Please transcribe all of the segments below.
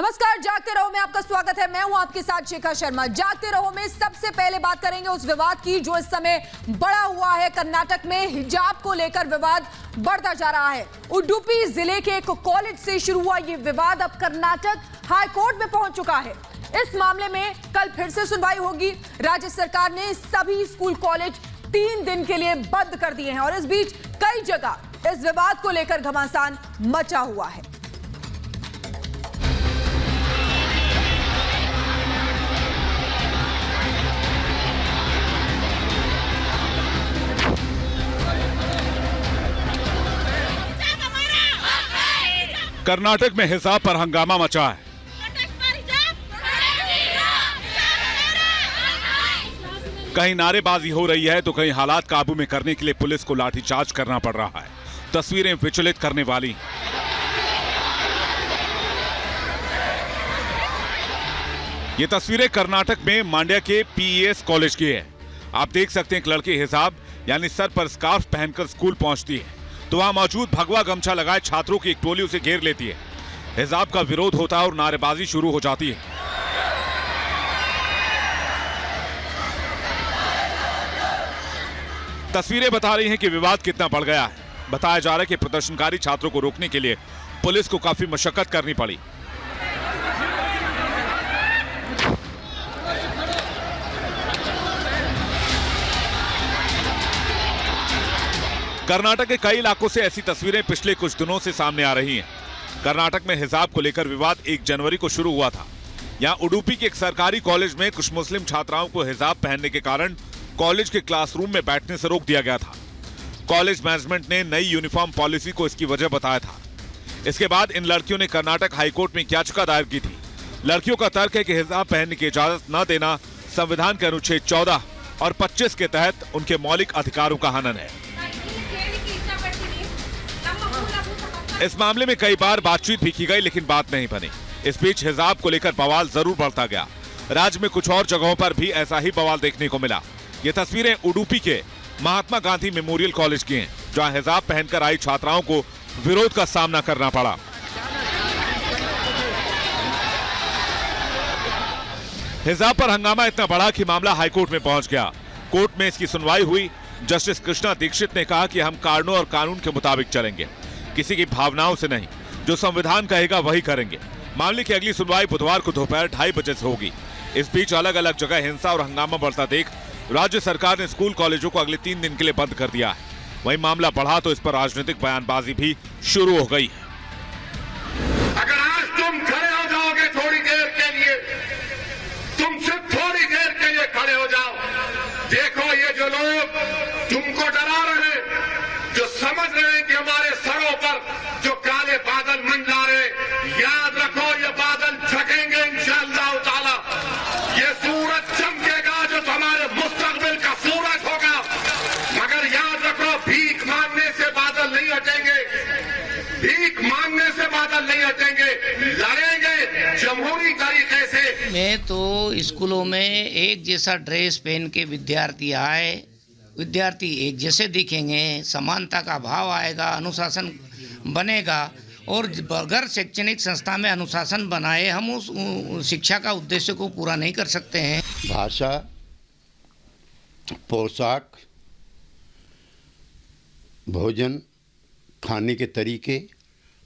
नमस्कार, जागते रहो में आपका स्वागत है। मैं हूं आपके साथ शिखा शर्मा। जागते रहो में सबसे पहले बात करेंगे उस विवाद की जो इस समय बड़ा हुआ है। कर्नाटक में हिजाब को लेकर विवाद बढ़ता जा रहा है। उडुपी जिले के एक कॉलेज से शुरू हुआ यह विवाद अब कर्नाटक हाई कोर्ट में पहुंच चुका है। इस मामले में कल फिर से सुनवाई होगी। राज्य सरकार ने सभी स्कूल कॉलेज 3 दिन के लिए बंद कर दिए हैं और इस बीच कई जगह इस विवाद को लेकर घमासान मचा हुआ है। कर्नाटक में हिजाब पर हंगामा मचा है। कहीं नारेबाजी हो रही है तो कहीं हालात काबू में करने के लिए पुलिस को लाठीचार्ज करना पड़ रहा है। तस्वीरें विचलित करने वाली। ये तस्वीरें कर्नाटक में मांड्या के पीईएस कॉलेज की है। आप देख सकते हैं एक लड़की हिजाब यानी सर पर स्कार्फ पहनकर स्कूल पहुंचती है तो वहां मौजूद भगवा गमछा लगाए छात्रों की एक टोली उसे घेर लेती है। हिजाब का विरोध होता है और नारेबाजी शुरू हो जाती है। तस्वीरें बता रही हैं कि विवाद कितना बढ़ गया है। बताया जा रहा है कि प्रदर्शनकारी छात्रों को रोकने के लिए पुलिस को काफी मशक्कत करनी पड़ी। कर्नाटक के कई इलाकों से ऐसी तस्वीरें पिछले कुछ दिनों से सामने आ रही हैं। कर्नाटक में हिजाब को लेकर विवाद 1 जनवरी को शुरू हुआ था। यहां उडुपी के एक सरकारी कॉलेज में कुछ मुस्लिम छात्राओं को हिजाब पहनने के कारण कॉलेज के क्लासरूम में बैठने से रोक दिया गया था। कॉलेज मैनेजमेंट ने नई यूनिफॉर्म पॉलिसी को इसकी वजह बताया था। इसके बाद इन लड़कियों ने कर्नाटक हाईकोर्ट में याचिका दायर की थी। लड़कियों का तर्क है कि हिजाब पहनने की इजाजत न देना संविधान के अनुच्छेद 14 और 25 के तहत उनके मौलिक अधिकारों का हनन है। इस मामले में कई बार बातचीत भी की गई लेकिन बात नहीं बनी। इस बीच हिजाब को लेकर बवाल जरूर बढ़ता गया। राज्य में कुछ और जगहों पर भी ऐसा ही बवाल देखने को मिला। ये तस्वीरें उडुपी के महात्मा गांधी मेमोरियल कॉलेज की हैं, जहां हिजाब पहनकर आई छात्राओं को विरोध का सामना करना पड़ा। हिजाब पर हंगामा इतना बढ़ा कि मामला हाईकोर्ट में पहुंच गया। कोर्ट में इसकी सुनवाई हुई। जस्टिस कृष्णा दीक्षित ने कहा कि हम कारणों और कानून के मुताबिक चलेंगे, किसी की भावनाओं से नहीं। जो संविधान कहेगा वही करेंगे। मामले की अगली सुनवाई बुधवार को दोपहर 2:30 बजे से होगी। इस बीच अलग अलग जगह हिंसा और हंगामा बढ़ता देख राज्य सरकार ने स्कूल कॉलेजों को अगले 3 दिन के लिए बंद कर दिया है। वहीं मामला बढ़ा तो इस पर राजनीतिक बयानबाजी भी शुरू हो गई है। अगर आज तुम खड़े हो जाओगे थोड़ी देर के लिए, तुम सिर्फ थोड़ी देर के लिए खड़े हो जाओ। देखो ये जो लोग तुमको डरा रहे हैं, जो समझ रहे हैं कि हमारे सरों पर जो काले बादल मंडरा रहे, याद रखो ये बादल छकेंगे इंशाअल्लाह ताला। ये सूरज चमकेगा जो हमारे मुस्तकबिल का सूरज होगा। मगर याद रखो भीख मांगने से बादल नहीं हटेंगे, भीख मांगने से बादल नहीं हटेंगे। लड़ेंगे जमहूरी तरीके से। मैं तो स्कूलों में एक जैसा ड्रेस पहन के विद्यार्थी आए, विद्यार्थी एक जैसे दिखेंगे, समानता का भाव आएगा, अनुशासन बनेगा। और अगर शैक्षणिक संस्था में अनुशासन बनाए हम उस शिक्षा का उद्देश्य को पूरा नहीं कर सकते हैं। भाषा, पोशाक, भोजन, खाने के तरीके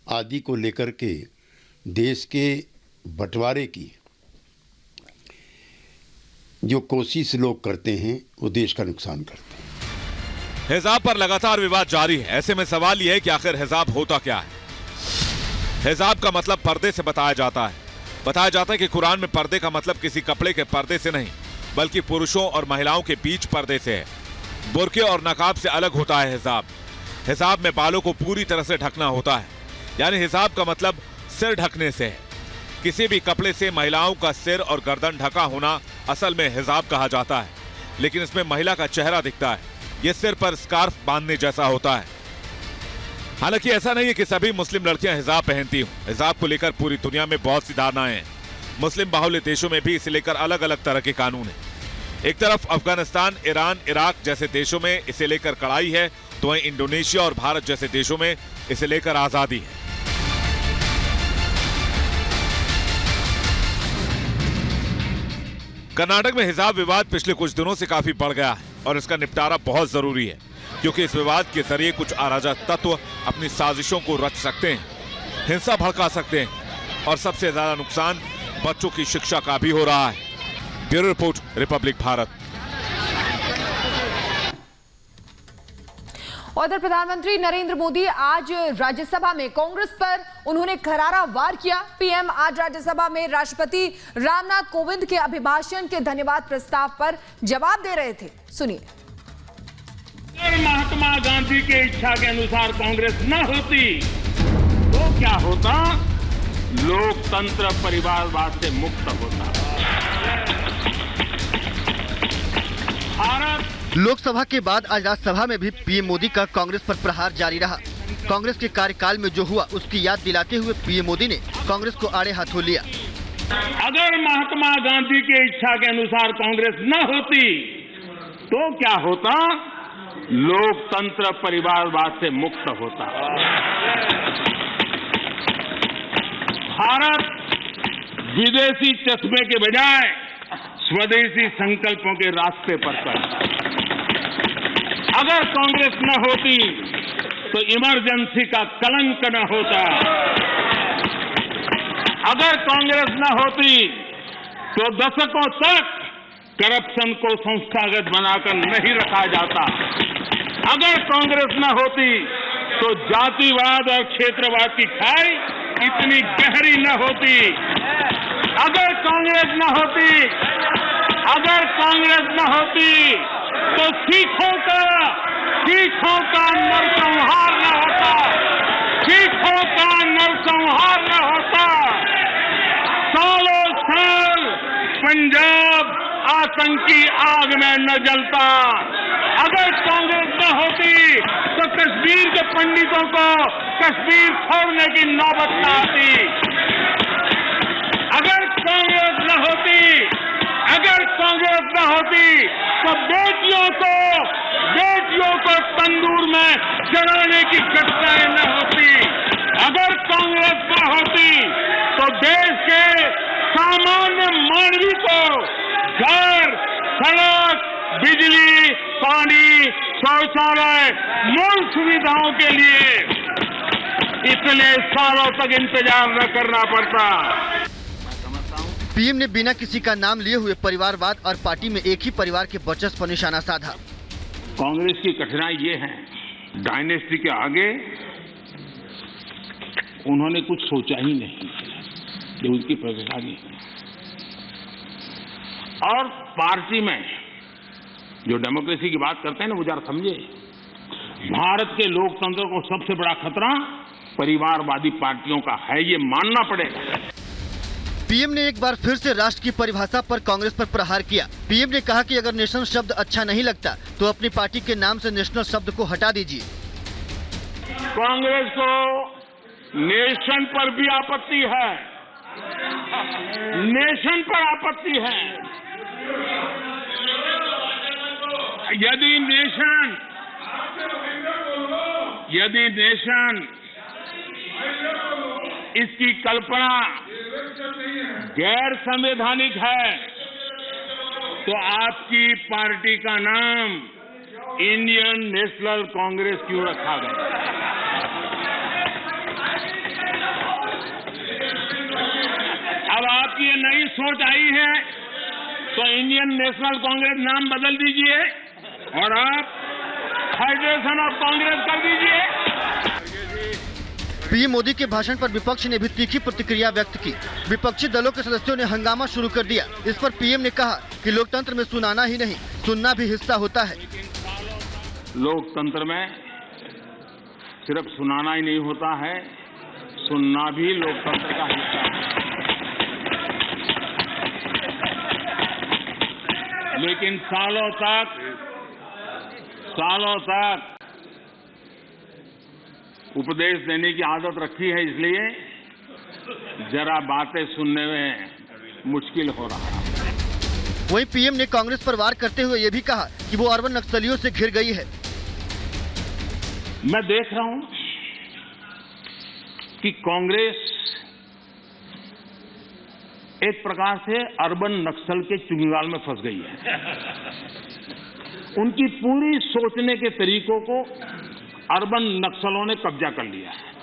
आदि को लेकर के देश के बंटवारे की जो कोशिश लोग करते हैं वो देश का नुकसान करते हैं। हिजाब पर लगातार विवाद जारी है। ऐसे में सवाल यह है कि आखिर हिजाब होता क्या है। हिजाब का मतलब पर्दे से बताया जाता है। बताया जाता है कि कुरान में पर्दे का मतलब किसी कपड़े के पर्दे से नहीं बल्कि पुरुषों और महिलाओं के बीच पर्दे से है। बुर्के और नकाब से अलग होता है हिजाब। हिजाब में बालों को पूरी तरह से ढकना होता है, यानी हिजाब का मतलब सिर ढकने से है। किसी भी कपड़े से महिलाओं का सिर और गर्दन ढका होना असल में हिजाब कहा जाता है, लेकिन इसमें महिला का चेहरा दिखता है। यह सिर पर स्कार्फ बांधने जैसा होता है। हालांकि ऐसा नहीं है कि सभी मुस्लिम लड़कियां हिजाब पहनती हों। हिजाब को लेकर पूरी दुनिया में बहुत सी धारणाएं हैं। मुस्लिम बाहुल्य देशों में भी इसे लेकर अलग अलग तरह के कानून हैं। एक तरफ अफगानिस्तान, ईरान, इराक जैसे देशों में इसे लेकर कड़ाई है, तो वहीं इंडोनेशिया और भारत जैसे देशों में इसे लेकर आजादी है। कर्नाटक में हिजाब विवाद पिछले कुछ दिनों से काफी बढ़ गया है और इसका निपटारा बहुत जरूरी है, क्योंकि इस विवाद के जरिए कुछ अराजक तत्व अपनी साजिशों को रच सकते हैं, हिंसा भड़का सकते हैं और सबसे ज्यादा नुकसान बच्चों की शिक्षा का भी हो रहा है। Bureau report, Republic Bharat. उधर प्रधानमंत्री नरेंद्र मोदी आज राज्यसभा में कांग्रेस पर उन्होंने करारा वार किया। पीएम आज राज्यसभा में राष्ट्रपति रामनाथ कोविंद के अभिभाषण के धन्यवाद प्रस्ताव पर जवाब दे रहे थे। सुनिए। अगर महात्मा गांधी के इच्छा के अनुसार कांग्रेस न होती तो क्या होता? लोकतंत्र परिवारवाद से मुक्त होता। भारत लोकसभा के बाद आज राज्यसभा में भी पीएम मोदी का कांग्रेस पर प्रहार जारी रहा। कांग्रेस के कार्यकाल में जो हुआ उसकी याद दिलाते हुए पीएम मोदी ने कांग्रेस को आड़े हाथों लिया। अगर महात्मा गांधी के इच्छा के अनुसार कांग्रेस न होती तो क्या होता? लोकतंत्र परिवारवाद से मुक्त होता। भारत विदेशी चश्मे के बजाय स्वदेशी संकल्पों के रास्ते पर चलता। अगर कांग्रेस न होती तो इमरजेंसी का कलंक न होता। अगर कांग्रेस न होती तो दशकों तक करप्शन को संस्थागत बनाकर नहीं रखा जाता। अगर कांग्रेस न होती तो जातिवाद और क्षेत्रवाद की खाई इतनी गहरी न होती। अगर कांग्रेस न होती तो सिखों का नरसंहार न होता। सिखों का नरसंहार न होता। सालों साल पंजाब आतंकी आग में न जलता। अगर कांग्रेस न होती तो कश्मीर के पंडितों को कश्मीर छोड़ने की नौबत न आती। अगर कांग्रेस न होती तो बेटियों को तंदूर में जलाने की घटनाएं न होती। अगर कांग्रेस न होती तो देश के सामान्य मानवी को घर, सड़क, बिजली, पानी, शौचालय, मूल सुविधाओं के लिए इतने सालों तक इंतजार न करना पड़ता। पीएम ने बिना किसी का नाम लिए हुए परिवारवाद और पार्टी में एक ही परिवार के वर्चस्व पर निशाना साधा। कांग्रेस की कठिनाई ये है, डायनेस्टी के आगे उन्होंने कुछ सोचा ही नहीं, ये उनकी प्रगति है। और पार्टी में जो डेमोक्रेसी की बात करते हैं ना, वो जरा समझे, भारत के लोकतंत्र को सबसे बड़ा खतरा परिवारवादी पार्टियों का है, ये मानना पड़ेगा। पीएम ने एक बार फिर से राष्ट्र की परिभाषा पर कांग्रेस पर प्रहार किया। पीएम ने कहा कि अगर नेशन शब्द अच्छा नहीं लगता तो अपनी पार्टी के नाम से नेशनल शब्द को हटा दीजिए। कांग्रेस को नेशन पर भी आपत्ति है, नेशन पर आपत्ति है। यदि नेशन इसकी कल्पना गैर संवैधानिक है तो आपकी पार्टी का नाम इंडियन नेशनल कांग्रेस क्यों रखा गया? अब आपकी ये नई सोच आई है तो इंडियन नेशनल कांग्रेस नाम बदल दीजिए और आप फेडरेशन ऑफ कांग्रेस कर दीजिए। पीएम मोदी के भाषण पर विपक्ष ने भी तीखी प्रतिक्रिया व्यक्त की। विपक्षी दलों के सदस्यों ने हंगामा शुरू कर दिया। इस पर पीएम ने कहा कि लोकतंत्र में सुनाना ही नहीं, सुनना भी हिस्सा होता है। लोकतंत्र में सिर्फ सुनाना ही नहीं होता है, सुनना भी लोकतंत्र का हिस्सा है। लेकिन सालों तक उपदेश देने की आदत रखी है, इसलिए जरा बातें सुनने में मुश्किल हो रहा है। वहीं पीएम ने कांग्रेस पर वार करते हुए ये भी कहा कि वो अरबन नक्सलियों से घिर गई है। मैं देख रहा हूं कि कांग्रेस एक प्रकार से अर्बन नक्सल के चुंगाल में फंस गई है। उनकी पूरी सोचने के तरीकों को अर्बन नक्सलों ने कब्जा कर लिया है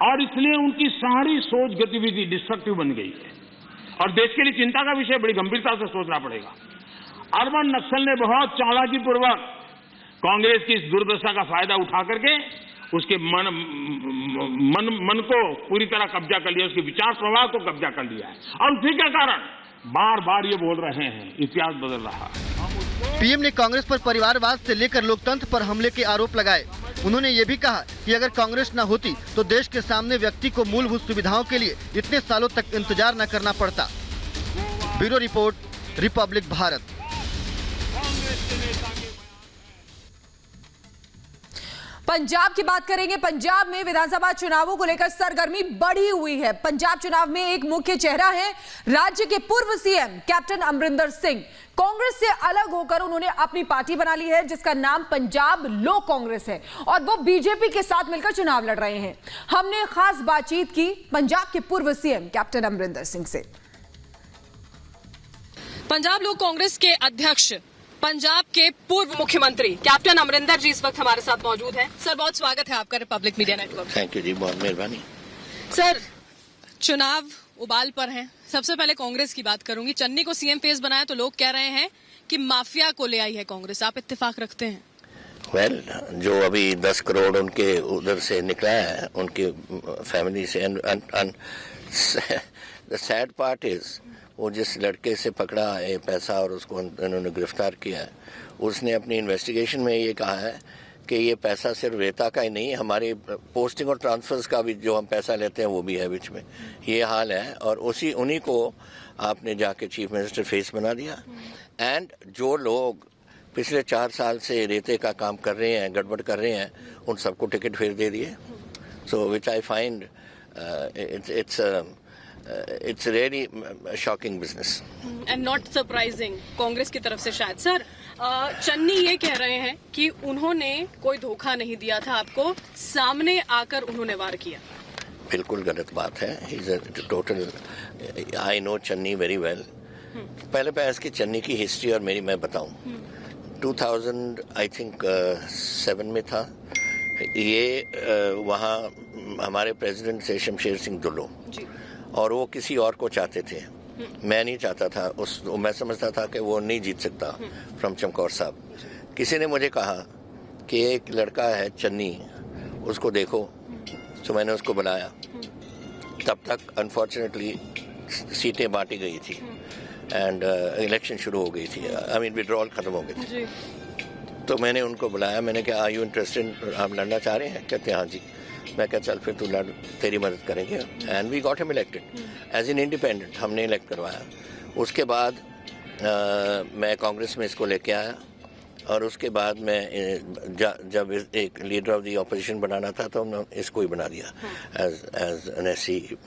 और इसलिए उनकी सारी सोच गतिविधि डिस्ट्रक्टिव बन गई है और देश के लिए चिंता का विषय, बड़ी गंभीरता से सोचना पड़ेगा। अर्बन नक्सल ने बहुत चालाकी पूर्वक कांग्रेस की इस दुर्दशा का फायदा उठा करके उसके मन को पूरी तरह कब्जा कर लिया, उसके विचार प्रवाह को कब्जा कर लिया है और उसी के कारण बार बार ये बोल रहे हैं इतिहास बदल रहा है। पीएम ने कांग्रेस पर परिवारवाद से लेकर लोकतंत्र पर हमले के आरोप लगाए। उन्होंने ये भी कहा कि अगर कांग्रेस न होती तो देश के सामने व्यक्ति को मूलभूत सुविधाओं के लिए इतने सालों तक इंतजार न करना पड़ता। Bureau report, Republic Bharat. Punjab की बात करेंगे। पंजाब में विधानसभा चुनावों को लेकर सरगर्मी बढ़ी हुई है। पंजाब चुनाव में एक मुख्य चेहरा है राज्य के पूर्व सीएम कैप्टन अमरिंदर सिंह। कांग्रेस से अलग होकर उन्होंने अपनी पार्टी बना ली है जिसका नाम पंजाब लोक कांग्रेस है और वो बीजेपी के साथ मिलकर चुनाव लड़ रहे हैं। हमने खास बातचीत की पंजाब के पूर्व सीएम कैप्टन अमरिंदर सिंह से। पंजाब लोक कांग्रेस के अध्यक्ष, पंजाब के पूर्व मुख्यमंत्री कैप्टन अमरिंदर जी इस वक्त हमारे साथ मौजूद हैं। सर, बहुत स्वागत है आपका republic media network. Thank you ji, बहुत मेहरबानी। सर, चुनाव उबाल पर हैं। सबसे पहले कांग्रेस की बात करूंगी। चन्नी को सीएम फेस बनाया तो लोग कह रहे हैं कि माफिया को ले आई है कांग्रेस। आप इत्तेफाक रखते हैं? वेल, जो अभी 10 करोड़ उनके उधर से निकला है उनकी फैमिली से, द सैड पार्ट इज वो जिस लड़के से पकड़ा है पैसा और उसको उन्होंने गिरफ्तार किया है, उसने अपनी इन्वेस्टिगेशन में ये कहा है कि ये पैसा सिर्फ रेता का ही नहीं, हमारी पोस्टिंग और ट्रांसफर्स का भी जो हम पैसा लेते हैं वो भी है बीच में। ये हाल है और उन्हीं को आपने जाके चीफ मिनिस्टर फेस बना दिया। एंड जो लोग पिछले 4 साल से रेते का काम कर रहे हैं, गड़बड़ कर रहे हैं, उन सबको टिकट फिर दे दिए। So which I find it's really a shocking business and not surprising Congress की तरफ से शायद। सर, चन्नी ये कह रहे हैं कि उन्होंने कोई धोखा नहीं दिया था आपको, सामने आकर उन्होंने वार किया। बिल्कुल गलत बात है। Total I know Channi very well. पहले मैं इसकी चन्नी की हिस्ट्री और मेरी मैं बताऊं। 2000 आई थिंक 7 में था ये। वहाँ हमारे प्रेसिडेंट थे शमशेर सिंह दुल्लो और वो किसी और को चाहते थे। मैं नहीं चाहता था। मैं समझता था कि वो नहीं जीत सकता फ्रॉम चमकौर साहब। किसी ने मुझे कहा कि एक लड़का है चन्नी, उसको देखो, तो मैंने उसको बुलाया। तब तक अनफॉर्चुनेटली सीटें बांटी गई थी एंड इलेक्शन शुरू हो गई थी। आई मीन विड्रॉल खत्म हो गई थी। तो मैंने उनको बुलाया, मैंने कहा आर यू इंटरेस्टेड, आप लड़ना चाह रहे हैं? कहते हैं हाँ जी। मैं क्या, चल फिर तू लड़, तेरी मदद करेंगे। And we got him elected as an independent. हमने इलेक्ट करवाया। उसके बाद मैं कांग्रेस में इसको लेके आया और उसके बाद मैं जब एक लीडर ऑफ द ऑपोजिशन बनाना था तो हमने इसको ही बना दिया as an SC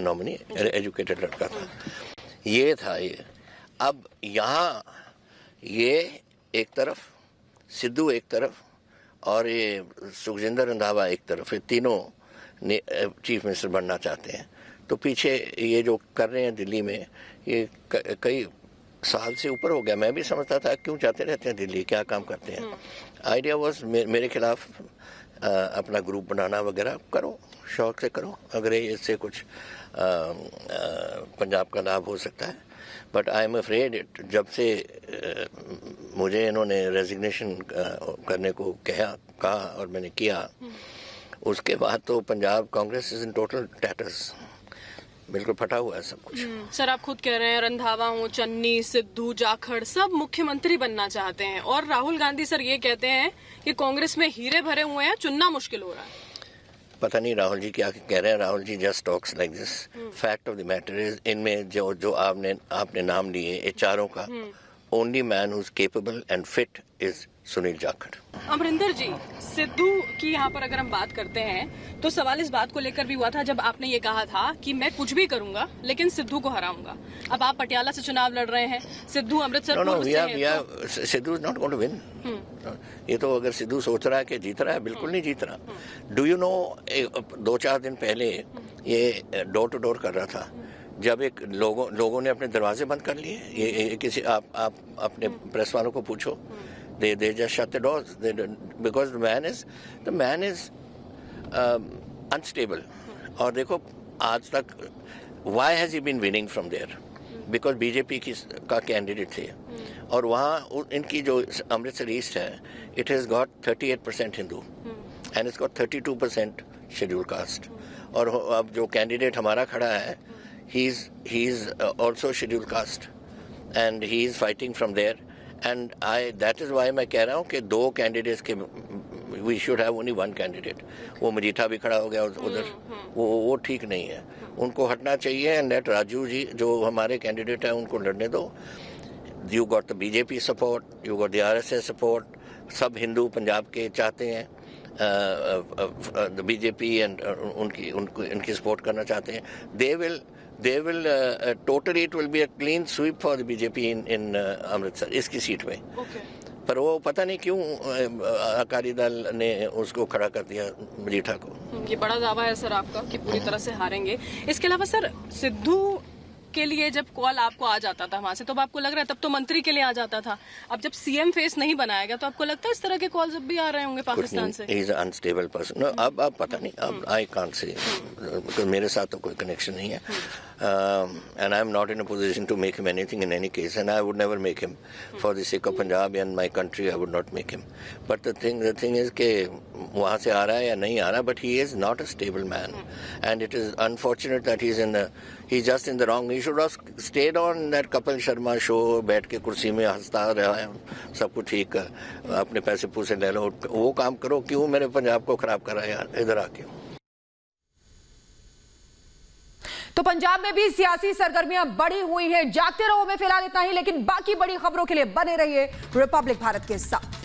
nominee. Educated लड़का था। ये था ये। अब यहाँ ये एक तरफ, सिद्धू एक तरफ और ये सुखजिंदर रंधावा एक तरफ, ये तीनों चीफ मिनिस्टर बनना चाहते हैं। तो पीछे ये जो कर रहे हैं दिल्ली में, ये कई साल से ऊपर हो गया। मैं भी समझता था क्यों जाते रहते हैं दिल्ली, क्या काम करते हैं। आइडिया वाज मेरे खिलाफ अपना ग्रुप बनाना वगैरह। करो, शौक से करो, अगर इससे कुछ पंजाब का लाभ हो सकता है। बट आई एम अफ्रेड जब से मुझे इन्होंने रेजिग्नेशन करने को कहा और मैंने किया, उसके बाद तो Punjab Congress is in total tatters. बिल्कुल फटा हुआ है सब कुछ। सर, आप खुद कह रहे हैं रंधावा हो, चन्नी, सिद्धू, जाखड़ सब मुख्यमंत्री बनना चाहते हैं और राहुल गांधी सर ये कहते हैं कि कांग्रेस में हीरे भरे हुए हैं, चुनना मुश्किल हो रहा है। पता नहीं राहुल जी क्या कह रहे हैं। Rahul ji just talks like this. Fact of the matter is, इनमें जो आपने नाम लिए ये चारों का, only man who is capable and fit is Sunil Jakhar. Amarinder ji, Sidhu की यहाँ पर अगर हम बात करते हैं तो सवाल इस बात को लेकर भी हुआ था जब आपने ये कहा था कि मैं कुछ भी करूंगा लेकिन सिद्धू को हराऊंगा। अब आप पटियाला से चुनाव लड़ रहे हैं, सिद्धू अमृतसर से Sidhu is not going to win. ये तो अगर सिद्धू सोच रहा है कि जीत रहा है, बिल्कुल नहीं जीत रहा। डू यू नो, 2-4 दिन पहले ये डोर टू डोर कर रहा था। जब एक लोगों ने अपने दरवाजे बंद कर लिए, ये किसी आप अपने प्रेस वालों को पूछो, they just shut the doors because the man is unstable. और देखो आज तक why has he been winning from there? Because BJP का कैंडिडेट थे और वहाँ इनकी जो अमृतसर ईस्ट है, it has got 38% Hindu and it's got 32% schedule caste. और अब जो कैंडिडेट हमारा खड़ा है, he is also scheduled caste and he is fighting from there, and that is why मैं कह रहा हूँ कि दो कैंडिडेट्स के we should have only one candidate. वो मजीठा भी खड़ा हो गया उधर, वो ठीक नहीं है, उनको हटना चाहिए. एंड लेट राजू जी जो हमारे कैंडिडेट हैं उनको लड़ने दो. You got the BJP support, you got the RSS support. सब हिंदू पंजाब के चाहते हैं बीजेपी एंड इनकी सपोर्ट करना चाहते हैं. they will totally it will be a clean sweep for the BJP in Amritsar इसकी सीट में. पर वो पता नहीं क्यों अकाली दल ने उसको खड़ा कर दिया मजीठा को. ये बड़ा दावा है सर आपका कि पूरी तरह से हारेंगे. इसके अलावा सर सिद्धू के लिए जब कॉल आपको आ जाता था वहां से, तो आपको लग रहा है तब तो मंत्री के लिए आ जाता था, अब जब सीएम फेस नहीं बनाएगा तो आपको लगता है इस तरह के कॉल्स अब भी आ रहे होंगे पाकिस्तान से? He is unstable person. अब पता नहीं, अब आई कांट से, बिकॉज़ मेरे साथ तो कोई कनेक्शन नहीं है and I am not in a position to make him anything in any case and I would never make him for the sake of Punjab and my country. I would not make him. But the thing is के वहां से आ रहा है या नहीं आ रहा, but he is not a stable man and it is unfortunate that he is just in the wrong. He should have stayed on that Kapil Sharma show, बैठ के कुर्सी में हंसता रहा है, सब कुछ ठीक, अपने पैसे पूसे ले लो, वो काम करो. क्यों मेरे पंजाब को खराब करा यार इधर आके. तो पंजाब में भी सियासी सरगर्मियां बढ़ी हुई हैं. जागते रहो में फिलहाल इतना ही, लेकिन बाकी बड़ी खबरों के लिए बने रहिए रिपब्लिक भारत के साथ.